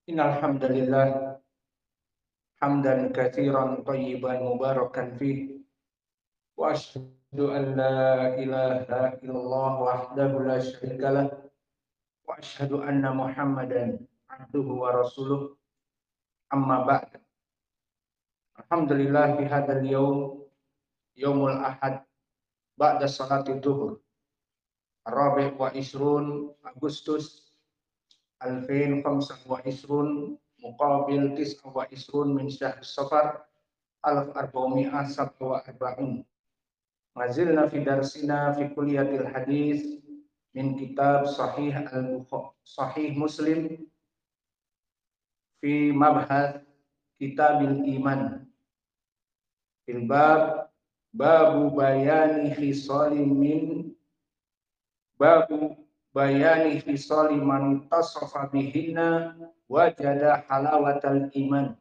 Innal hamdalillah hamdan katsiran thayyiban mubarakan fih wa asyhadu an la ilaha illallah wahdahu la syarikalah wa asyhadu anna Muhammadan abduhu wa rasuluh amma ba'd. Alhamdulillah fi hadzal yaumul ahad ba'da salati dhuhur Rabi' wa isrun Agustus 2025 muqabil 29 min syahr Safar 1447. Mazilna fi darsina fi kuliyatil hadis min kitab Sahih Muslim fi mabhath kitabil iman fil babu bayani khisali man tasafa bihinna wajada halawatal iman.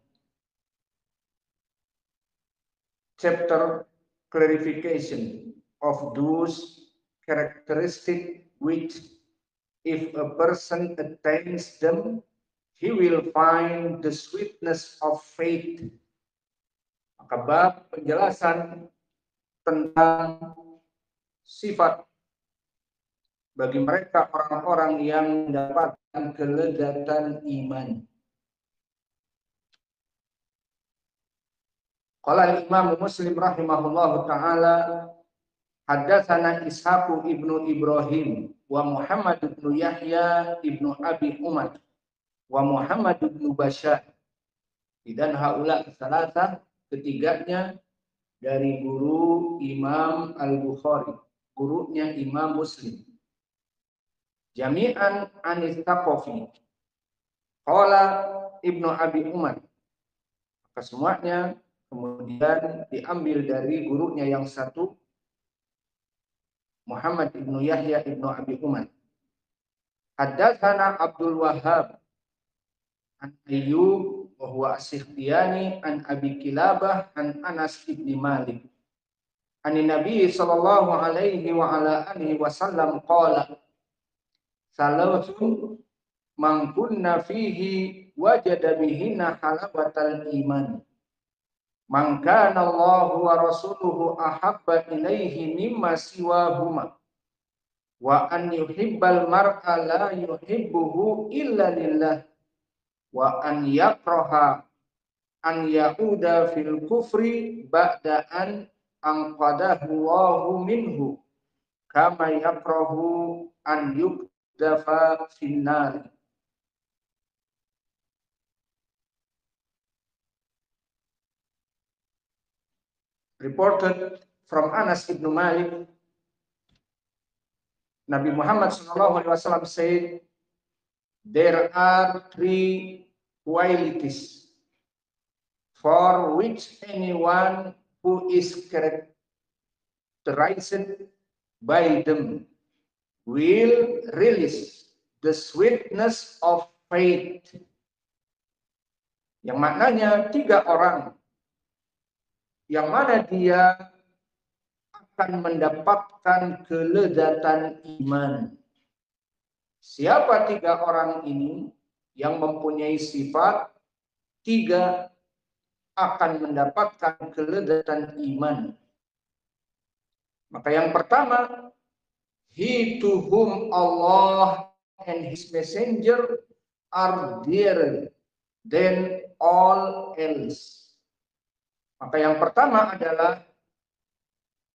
Chapter clarification of those characteristics which, if a person attains them, he will find the sweetness of faith. Maka bab penjelasan tentang sifat bagi mereka orang-orang yang mendapatkan kelezatan iman. Qala al-Imam Muslim rahimahullahu taala haddatsana Ishaq ibnu Ibrahim wa Muhammad ibnu Yahya ibnu Abi Umar wa Muhammad ibnu Bashar. Dan haula salasa, ketiganya dari guru Imam Al-Bukhari, gurunya Imam Muslim. Jami'an anis Taqafi. Qala Ibnu Abi Umar. Maka semuanya kemudian diambil dari gurunya yang satu, Muhammad ibnu Yahya ibnu Abi Umar. Haddatsana Abdul Wahhab an Ayyub wa huwa as-Sikhtiyani an Abi Kilabah an Anas ibn Malik. An Nabi sallallahu alaihi wa ala alihi wasallam qala salawatun man kunna fihi wajada bihinna halawatal iman. Man kana Allahu wa rasuluhu ahabba ilaihi mimma siwahuma wa an yuhibbal mar'a la yuhibbuhu illa lillah wa an yakraha an yauda fil kufri ba'da an anqadahu Allahu minhu kama yakrahu an yukdafa finnar. Reported from Anas ibn Malik, Nabi Muhammad SAW said, there are three qualities for which anyone who is characterized by them will release the sweetness of faith. Yang maknanya tiga orang yang mana dia akan mendapatkan kelezatan iman. Siapa tiga orang ini yang mempunyai sifat tiga akan mendapatkan kelezatan iman? Maka yang pertama, he to whom Allah and his messenger are dearer than all else. Maka yang pertama adalah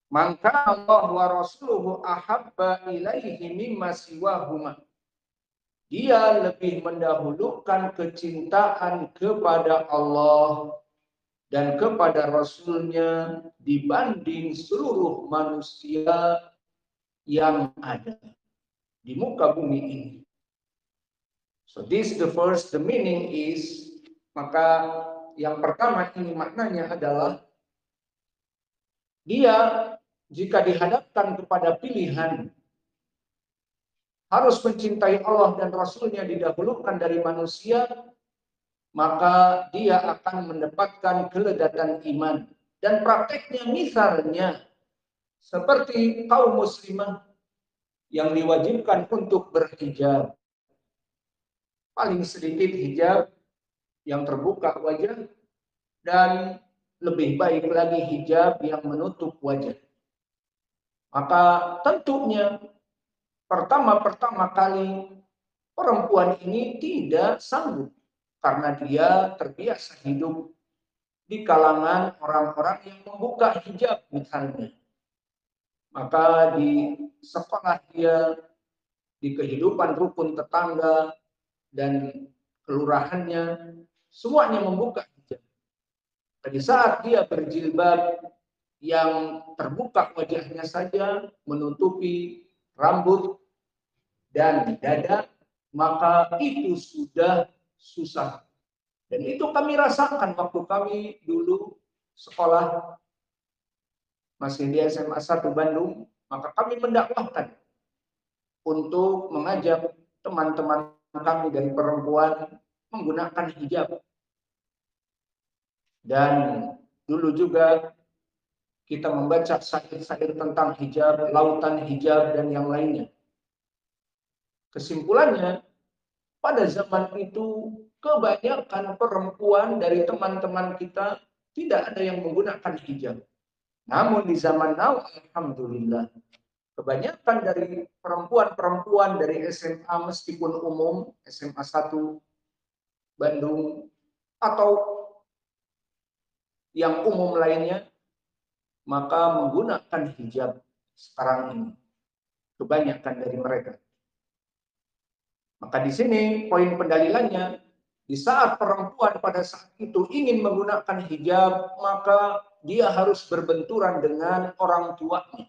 maka Allah wa rasuluhu ahabba ilaihi mimma siwahuma. Dia lebih mendahulukan kecintaan kepada Allah dan kepada Rasulnya dibanding seluruh manusia yang ada di muka bumi ini. So this the first, the meaning is, maka yang pertama ini maknanya adalah dia jika dihadapkan kepada pilihan harus mencintai Allah dan Rasulnya didahulukan dari manusia, maka dia akan mendapatkan kelezatan iman. Dan prakteknya misalnya seperti kaum muslimah yang diwajibkan untuk berhijab. Paling sedikit hijab yang terbuka wajah, dan lebih baik lagi hijab yang menutup wajah. Maka tentunya pertama kali perempuan ini tidak sanggup karena dia terbiasa hidup di kalangan orang-orang yang membuka hijab misalnya. Maka di sekolah dia, di kehidupan rukun tetangga dan kelurahannya, semuanya membuka hijab. Pada saat dia berjilbab yang terbuka wajahnya saja, menutupi rambut dan dada, maka itu sudah susah. Dan itu kami rasakan waktu kami dulu sekolah masih di SMA 1 Bandung, maka kami mendakwahkan untuk mengajak teman-teman kami dari perempuan menggunakan hijab. Dan dulu juga kita membaca syair-syair tentang hijab, lautan hijab, dan yang lainnya. Kesimpulannya, pada zaman itu kebanyakan perempuan dari teman-teman kita tidak ada yang menggunakan hijab. Namun di zaman now, alhamdulillah, kebanyakan dari perempuan-perempuan dari SMA meskipun umum, SMA 1 Bandung, atau yang umum lainnya, maka menggunakan hijab sekarang ini. Kebanyakan dari mereka. Maka di sini poin pendalilannya, di saat perempuan pada saat itu ingin menggunakan hijab, maka dia harus berbenturan dengan orang tuanya.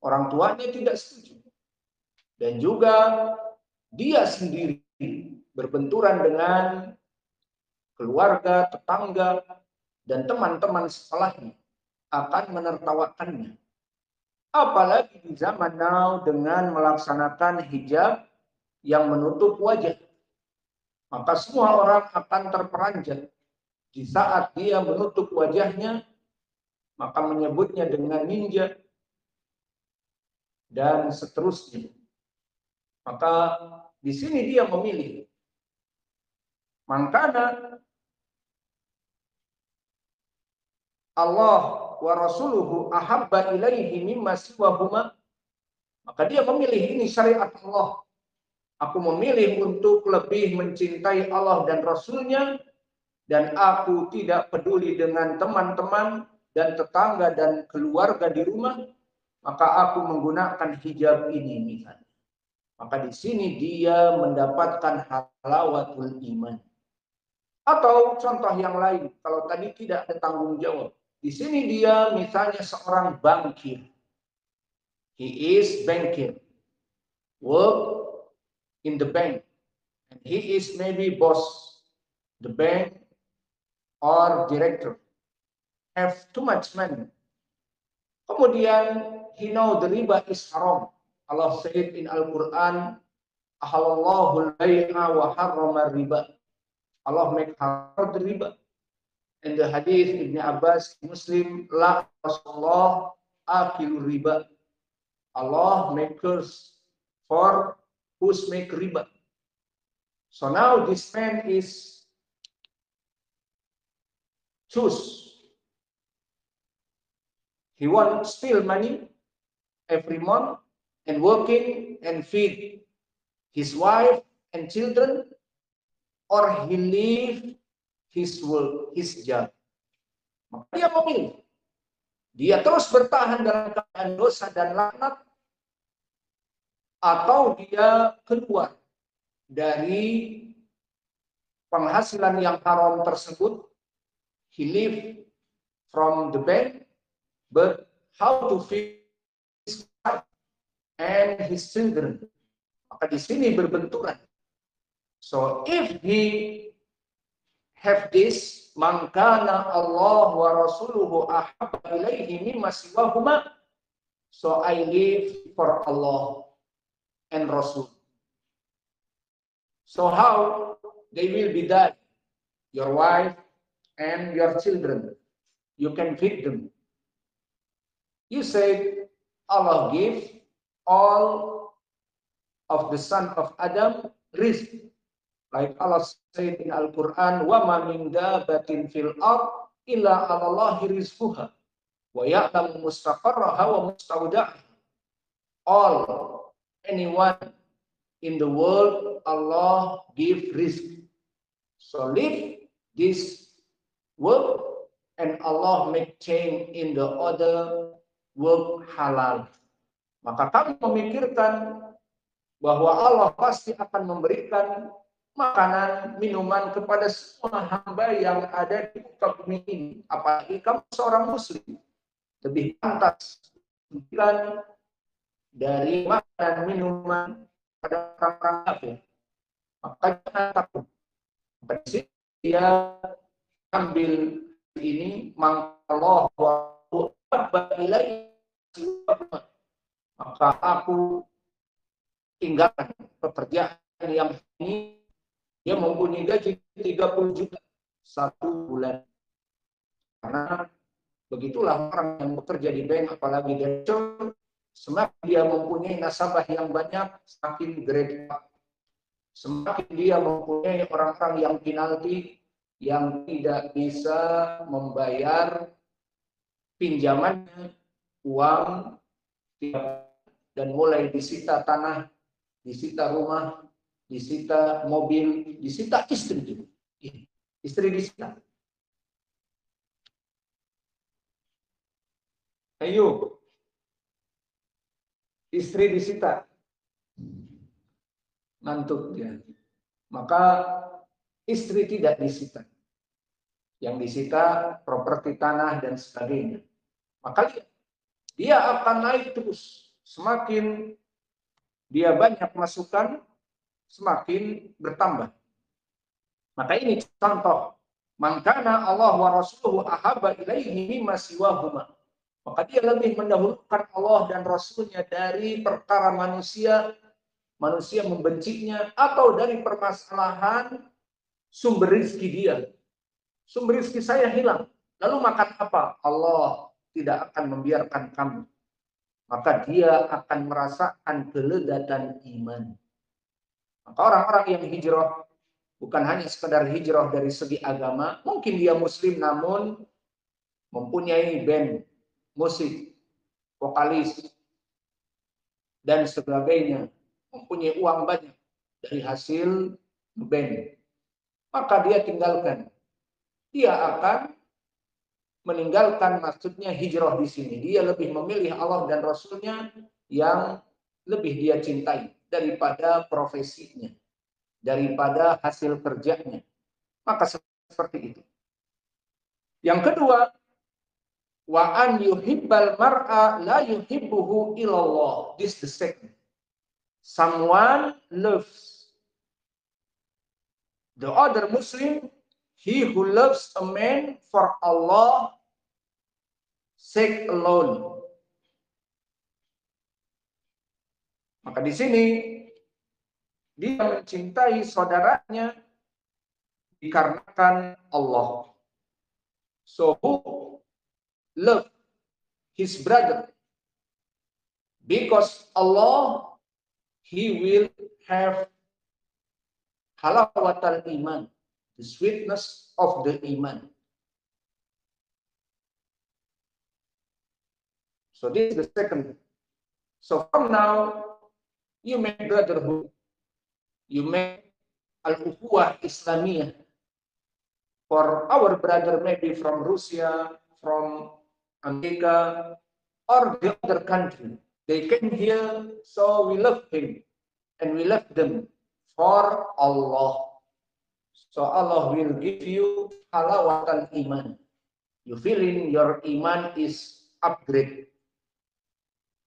Orang tuanya tidak setuju. Dan juga dia sendiri berbenturan dengan keluarga, tetangga, dan teman-teman sekolahnya akan menertawakannya. Apalagi di zaman now dengan melaksanakan hijab yang menutup wajah. Maka semua orang akan terperanjat. Di saat dia menutup wajahnya, maka menyebutnya dengan ninja, dan seterusnya. Maka di sini dia memilih. Mangkana Allah wa rasuluhu ahabba ilaihi mimma siwahuma. Maka dia memilih, ini syariat Allah. Aku memilih untuk lebih mencintai Allah dan Rasulnya, dan aku tidak peduli dengan teman-teman dan tetangga dan keluarga di rumah, maka aku menggunakan hijab ini misalnya. Maka di sini dia mendapatkan halawatul iman. Atau contoh yang lain, kalau tadi tidak ada tanggung jawab. Di sini dia misalnya seorang bankir. He is banker. Work in the bank. And he is maybe boss the bank or director. Have too much money. Kemudian he know the riba is haram. Allah said in Al-Quran, ahalallahu al-bay'a wa harrama riba. Allah make haram the riba. In the hadith Ibn Abbas Muslim, la Rasulullah akilu riba. Allah make curse for who's make riba. So now this man is choose. He want steal money every month and working and feed his wife and children, or he leave his work, his job. Maka dia memilih. Dia terus bertahan dalam keadaan dosa dan laknat, atau dia keluar dari penghasilan yang haram tersebut. He leave from the bank, but how to feed his wife and his children. Maka di sini berbenturan. So if he have this, mangkana Allah wa rasuluhu ahabba ilaihi mimma siwahuma, so I live for Allah and Rasul. So how they will be that? Your wife and your children, you can feed them. You said Allah gives all of the son of Adam rizq. Like Allah said in Al-Quran, وَمَا مِنْ دَابَةٍ فِي الْأَرْضِ إِلَّا عَلَى اللَّهِ رِزْقُهَا وَيَعْلَمُ مُسْتَقَرَّهَا وَمُسْتَوْدَعَهَا. All, anyone in the world, Allah give rizq. So live this work and Allah make change in the other work halal. Maka kami memikirkan bahwa Allah pasti akan memberikan makanan, minuman kepada semua hamba yang ada di muka bumi ini. Apalagi kamu seorang muslim, lebih pantas memberikan dari makanan, minuman pada orang-orang kafir. Maka jangan takut. Maka di sini dia ambil ini, Allah wa maka aku tinggalkan pekerjaan yang ini. Dia mempunyai gaji 30 juta satu bulan. Karena begitulah orang yang bekerja di bank, apalagi di bank, semakin dia mempunyai nasabah yang banyak, semakin grade up. Semakin dia mempunyai orang-orang yang penalti, yang tidak bisa membayar pinjamannya, uang, dan mulai disita tanah, disita rumah, disita mobil, disita istri. Istri disita. Ayo, istri disita. Ngantuk dia. Maka istri tidak disita. Yang disita properti tanah dan sebagainya. Maka dia akan naik terus. Semakin dia banyak masukan, semakin bertambah. Maka ini contoh, mangkana Allah wa rasuluhu ahabba ilaihi mimma siwahuma. Maka dia lebih mendahulukan Allah dan Rasulnya dari perkara manusia membencinya, atau dari permasalahan sumber rezeki dia. Sumber rezeki saya hilang, lalu makan apa? Allah tidak akan membiarkan kamu. Maka dia akan merasakan kelezatan iman. Maka orang-orang yang hijrah bukan hanya sekedar hijrah dari segi agama, mungkin dia muslim namun mempunyai band musik, vokalis, dan sebagainya, mempunyai uang banyak dari hasil band. Maka dia tinggalkan. Dia akan meninggalkan, maksudnya hijrah di sini. Dia lebih memilih Allah dan Rasulnya yang lebih dia cintai daripada profesinya, daripada hasil kerjanya. Maka seperti itu. Yang kedua, wa an yuhibbal mar'a la yuhibbuhu illallah. This is the second. Someone loves the other Muslim, he who loves a man for Allah sake alone. Maka di sini dia mencintai saudaranya dikarenakan Allah. So who love his brother because Allah, he will have halawatul iman, the sweetness of the iman. So this is the second. So from now, you make brotherhood, you make al-ukhuwah Islamiyah for our brother, maybe from Russia, from America, or the other country. They came here, so we love him, and we love them for Allah. So Allah will give you halawatul iman. You feeling your iman is upgrade,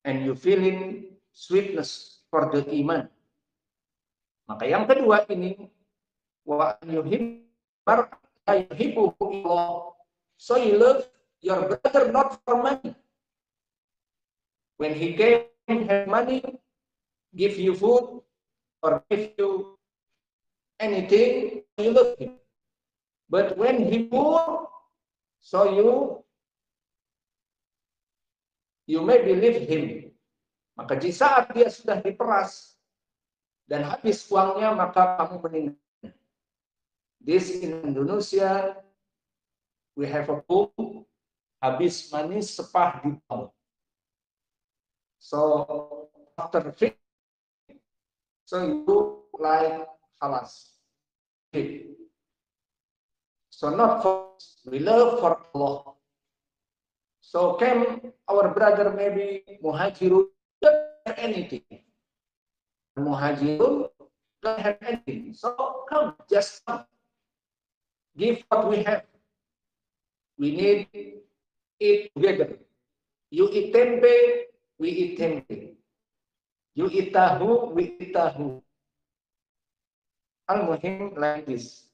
and you feeling sweetness for the iman. Maka yang kedua ini, wa yuhibbuhu Allah. So you love your brother not for money. When he came, have money, give you food, or give you anything, you love him. But when he poor, so you may believe him. Maka di saat dia sudah diperas dan habis uangnya, maka kamu meninggal. This in Indonesia, we have a poem, habis manis sepah dibuang. So after finish, so you like halas. So not for we love for Allah. So came our brother maybe Muhajirun don't have anything. Muhajirun don't have anything. So come, just come. Give what we have. We need eat together. You eat tempe, we eat tempe. You eat tahu, we eat tahu. Al-muhim like this.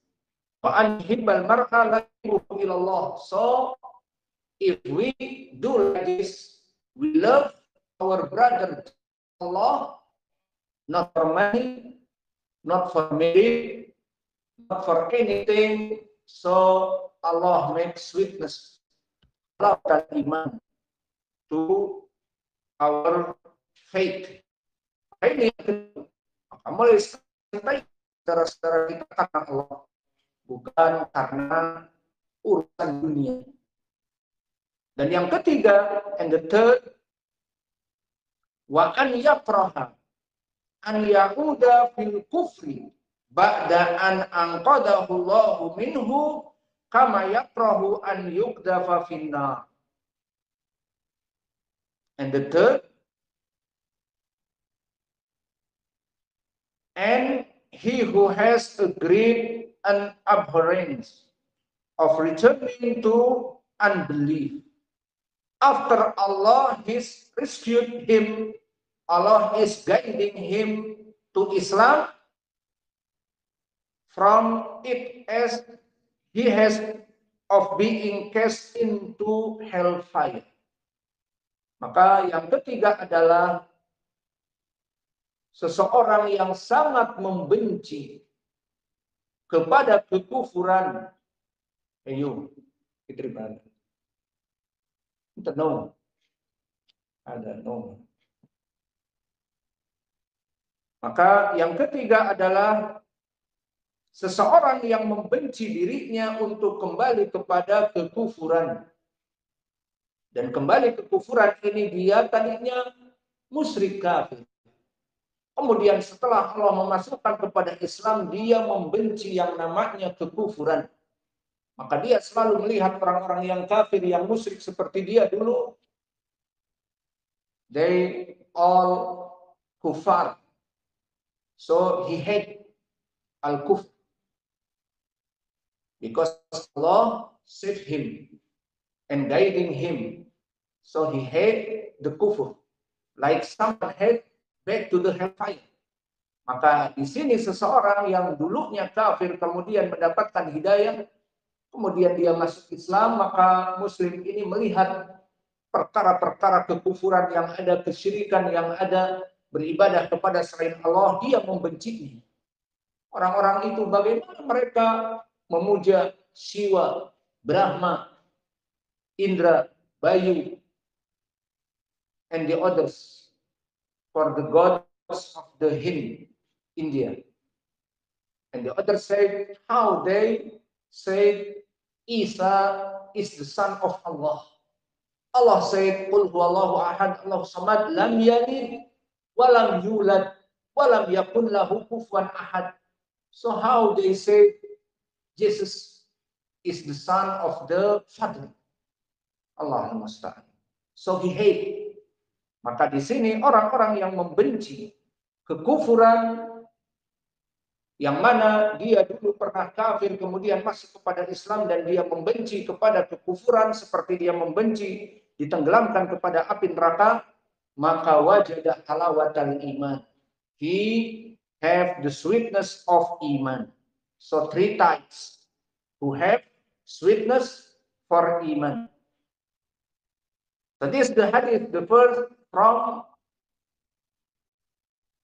Wa anhibbal mar'a la yuhibbu ilallah. So if we do like this, we love our brother Allah, not for money, not for merit, not for anything. So Allah makes witness halal iman to our faith. Ini maka mulai sampai saudara-saudara kita karena Allah, bukan karena urusan dunia. Dan yang ketiga, and the third, wa an yakraha an yauda fil kufri ba'da an anqadahu Allahu minhu kama yakrahu an yuqdafa finnar. And the third, and he who has agreed an abhorrence of returning to unbelief after Allah has rescued him, Allah is guiding him to Islam from it as he has of being cast into hellfire. Maka yang ketiga adalah seseorang yang sangat membenci kepada kekufuran. Ayo, diterima. Kita no. Ada no. Maka yang ketiga adalah seseorang yang membenci dirinya untuk kembali kepada kekufuran. Dan kembali ke kekufuran ini dia tadinya musyrik kafir. Kemudian setelah Allah memasukkan kepada Islam, dia membenci yang namanya kekufuran. Maka dia selalu melihat orang-orang yang kafir, yang musyrik seperti dia dulu. They all kufar. So he hate al-kufr. Because Allah saved him and guiding him. So he hate the kufur. Like someone hate back to the hellfire. Maka di sini seseorang yang dulunya kafir kemudian mendapatkan hidayah, kemudian dia masuk Islam, maka muslim ini melihat perkara-perkara kekufuran yang ada, kesyirikan yang ada, beribadah kepada selain Allah, dia membencinya. Orang-orang itu bagaimana mereka memuja Shiva, Brahma, Indra, Bayu, and the others for the gods of the Hind, India. And the others said how they said Isa is the son of Allah. Allah said, Qul huwallahu ahad, Allahu samad, lam yalid, walam yulad, walam yakun lahu kufuwan ahad. So how they say Jesus is the son of the Father? Allahumma musta'an. So he hate. Maka di sini orang-orang yang membenci kekufuran, yang mana dia dulu pernah kafir kemudian masuk kepada Islam, dan dia membenci kepada kekufuran seperti dia membenci ditenggelamkan kepada api neraka, maka wajada halawatal iman. He have the sweetness of iman. So three types who have sweetness for iman. So this is the hadith, the first from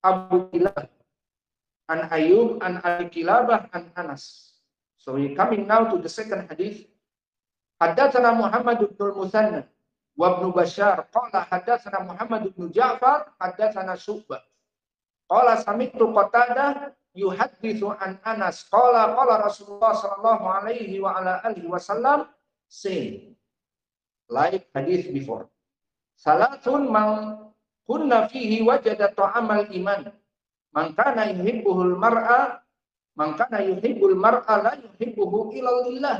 Abu Kilabah, an Ayub, an Abi Kilabah, an Anas. So we coming now to the second hadith. Haddatsana Muhammad ibn al-Muthanna wa ibn Bashar qala haddatsana Muhammad ibn Ja'far haddatsana Syu'bah qala sami'tu Qatadah yuhaditsu an Anas qala Rasulullah sallallahu alaihi wa ala alihi wasallam same like hadith before. Salatun man kunna fihi wajada ta'amal iman. Man kana yuhibbul mar'a la yuhibbuhu illa lillah.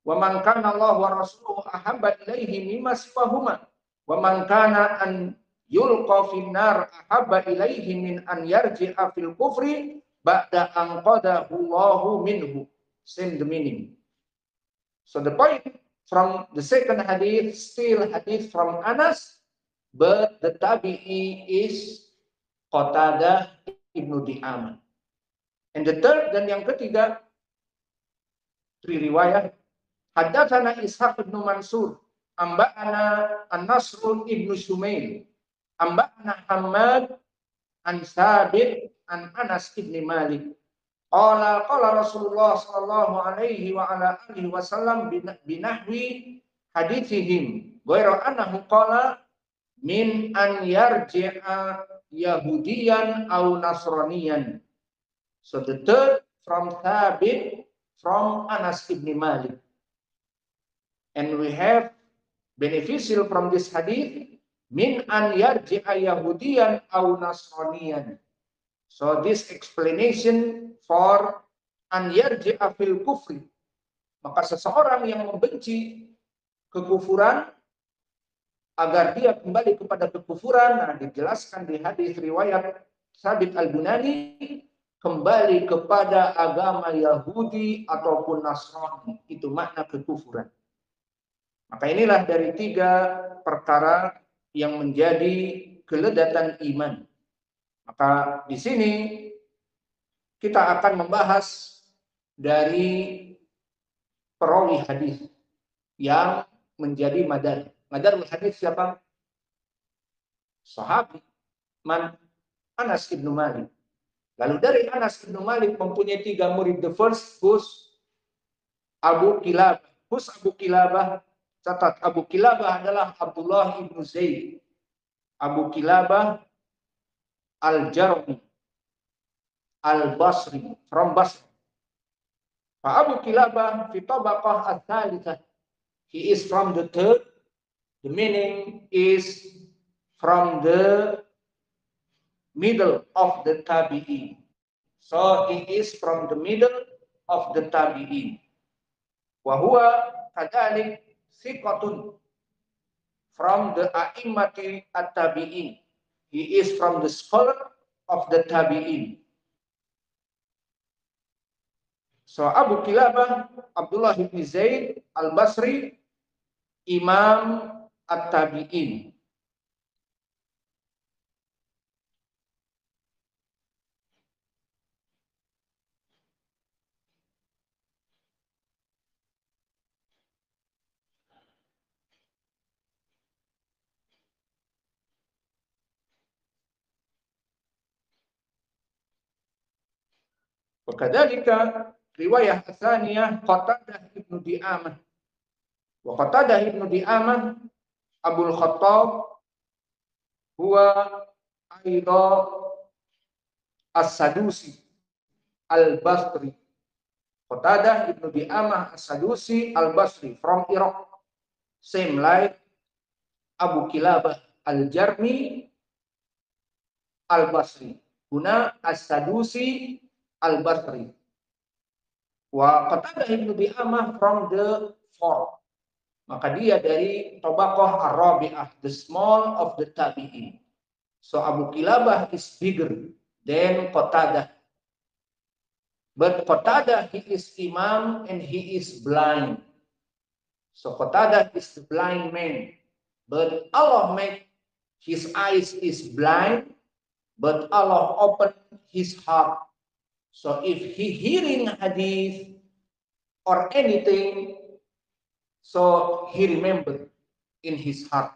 Wa man kana Allah wa rasuluhu ahabba ilaihi mimma sifahuma. Wa man kana an yulqa fin nar ahabba ilaihi min an yarji'a fil kufri ba'da an qadahu Allahu minhu. Same the meaning. So the point from the second hadith, still hadith from Anas, but the tabi'i is Qatadah ibnu Di'amah. And the third dan yang ketiga, three riwayat, Haddatsana Ishaq ibnu Mansur, amba'ana An-Nasr ibnu Shumail, amba'ana Hammad an Sabit an Anas ibn Malik. Qala Rasulullah sallallahu alaihi wa ala alihi wasallam binahwi hadithihim. Ghairu annahu qala min an yarji'a Yahudiyan aw Nasraniyan. So the third from Thabit from Anas ibn Malik. And we have beneficial from this hadith min an yarji'a Yahudiyan aw Nasraniyan. So this explanation for an yarji'a fil kufri. Maka seseorang yang membenci kekufuran agar dia kembali kepada kekufuran, nah dijelaskan di hadis riwayat Sabit Al-Bunani, kembali kepada agama Yahudi ataupun Nasrani, itu makna kekufuran. Maka inilah dari tiga perkara yang menjadi keledatan iman. Maka di sini kita akan membahas dari perawi hadis yang menjadi madarul hadis siapa? Sahabi Anas ibnu Malik. Lalu dari Anas ibnu Malik mempunyai tiga murid. The first who's Abu Kilabah. Who's Abu Kilabah? Catat, Abu Kilabah adalah Abdullah ibnu Zaid. Abu Kilabah Al-Jarmi Al-Basri, from Basra. Fa Abu Kilabah fi tabaqah al-thalithah. He is from the third. The meaning is from the middle of the tabi'in. So he is from the middle of the tabi'in. Wa huwa kadhalik thiqatun from the a'immati at-tabi'in. He is from the scholar of the tabi'in. So Abu Kilabah Abdullah ibn Zaid Al-Basri, Imam At-Tabi'in. Wakadzalika riwayah tsaniyah Qatadah ibnu Di'amah. Wa Qatadah ibnu Di'amah Abul Khattab huwa aidha As-Sadusi Al-Basri. Qatadah ibnu Di'amah As-Sadusi Al-Basri from Iraq. Same like Abu Kilabah Al-Jarmi Al-Basri. Huna As-Sadusi Al-Basri. Wa Qatadah ibnu Di'amah from the fourth. Maka dia dari Tabaqah Ar-Rabi'ah, the small of the tabi'in. So Abu Kilabah is bigger than Qatadah. But Qatadah, he is imam and he is blind. So Qatadah is the blind man. But Allah made his eyes is blind, but Allah opened his heart. So if he hearing hadith or anything, so he remembered in his heart.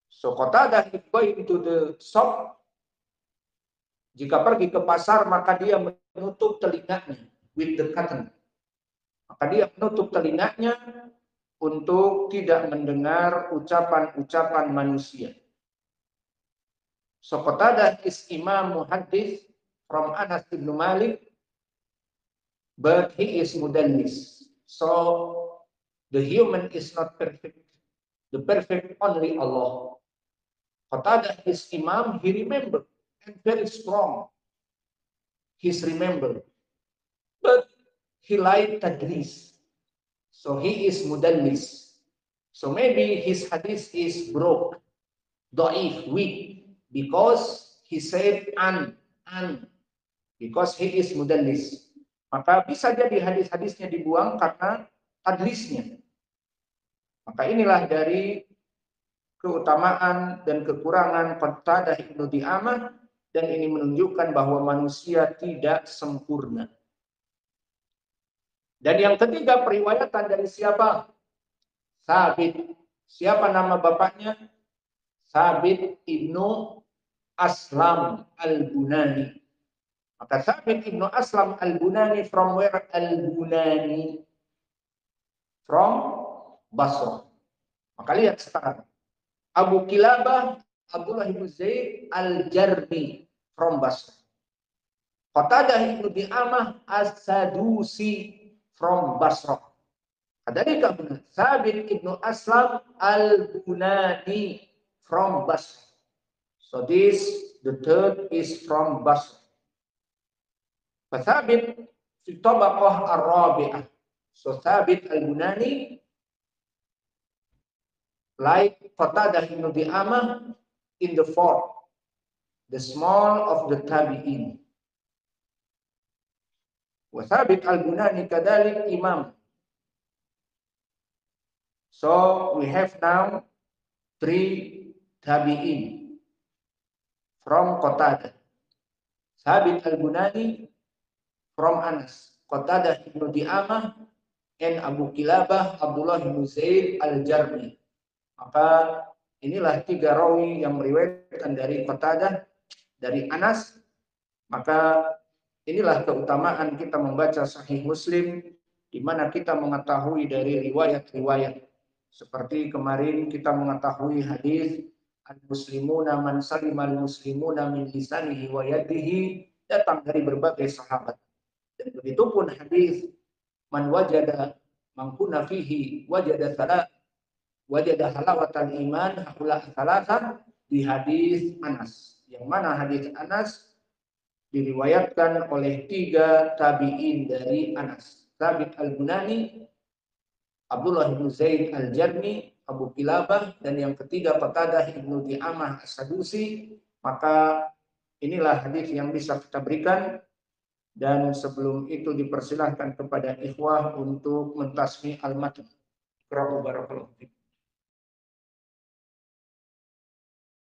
So Qatadah if going to the shop, jika pergi ke pasar maka dia menutup telinganya with the curtain. Maka dia menutup telinganya untuk tidak mendengar ucapan-ucapan manusia. So Qatadah is imam muhaddits from Anas ibn Malik, but he is mudallis. So the human is not perfect. The perfect only Allah. Qatadah his imam, he remembered and very strong. He's remembered. But he lied tadlis. So he is mudallis. So maybe his hadith is broke, da'if, weak, because he said an, because he is mudallis. Maka bisa jadi hadis-hadisnya dibuang karena tadlisnya. Maka inilah dari keutamaan dan kekurangan Qatadah Ibnu Di'amah, dan ini menunjukkan bahwa manusia tidak sempurna. Dan yang ketiga, periwayatan dari siapa? Sabit. Siapa nama bapaknya? Sabit Ibnu Aslam Al-Bunani. Maka Sabit Ibnu Aslam Al-Bunani, from where Al-Bunani? From Basrah. Maka lihat sekarang. Abu Kilabah Abdullah ibn Zaid Al-Jarmi, from Basrah. Qatadah ibnu Di'amah As-Sadusi, from Basrah. Kadzalika benar. Sabit ibnu Aslam Al-Bunani, from Basrah. So this, the third is from Basrah. Fathabit fi tabaqah ar-rabi'ah. So Sabit Al-Bunani, like Qatadah ibn Di'amah, in the fourth, the small of the tabi'in. Wa Thabit Al-Bunani kadalik imam. So we have now 3 tabi'in from Qatadah. Thabit Al-Bunani from Anas, Qatadah ibn Di'amah, and Abu Kilabah Abdullah ibn Zaid Al-Jarmi. Maka inilah 3 rawi yang meriwayatkan dari Qatadah, dari Anas. Maka inilah keutamaan kita membaca Sahih Muslim, di mana kita mengetahui dari riwayat-riwayat. Seperti kemarin kita mengetahui hadis al-muslimuna man salimal muslimuna min lisanihi wa yadihi, datang dari berbagai sahabat. Dan begitu pun hadis man wajada mangkuna fihi wajada halawatal iman haula salatan, di hadis Anas. Yang mana hadis Anas diriwayatkan oleh 3 tabi'in dari Anas. Thabit Al-Bunani, Abdullah bin Zaid Al-Jarmi, Abu Kilabah, dan yang ketiga Qatadah Ibnu Di'amah As-Sadusi. Maka inilah hadis yang bisa kita berikan. Dan sebelum itu dipersilahkan kepada ikhwah untuk mentasmi al-matn. Barakallahu fikum.